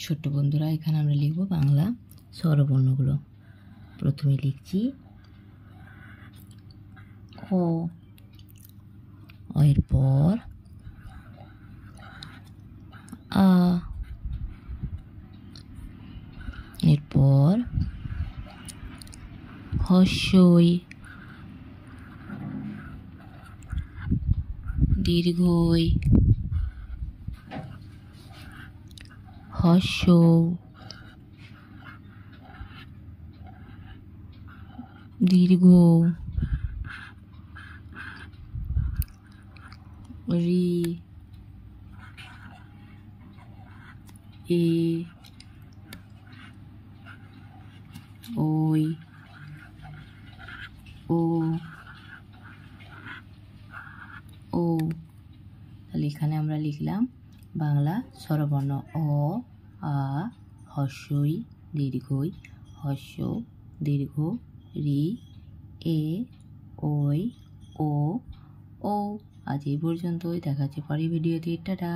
ছোট্ট বন্ধুরা, এখানে আমরা লিখব বাংলা স্বরবর্ণগুলো। প্রথমে লিখছি ক, এরপর আ, এরপর হস্যই, দীর্ঘই, হস্য, দীর্ঘ, রি, এ, ওই, ও, ও। তাহলে এখানে আমরা লিখলাম বাংলা স্বরবর্ণ অ, আ, হস্যই, দীর্ঘই, হস্য, দীর্ঘ, রি, এ, ওই, ও, ও। আজ এই পর্যন্তই, দেখা হচ্ছে পরের ভিডিওতে। টাটা।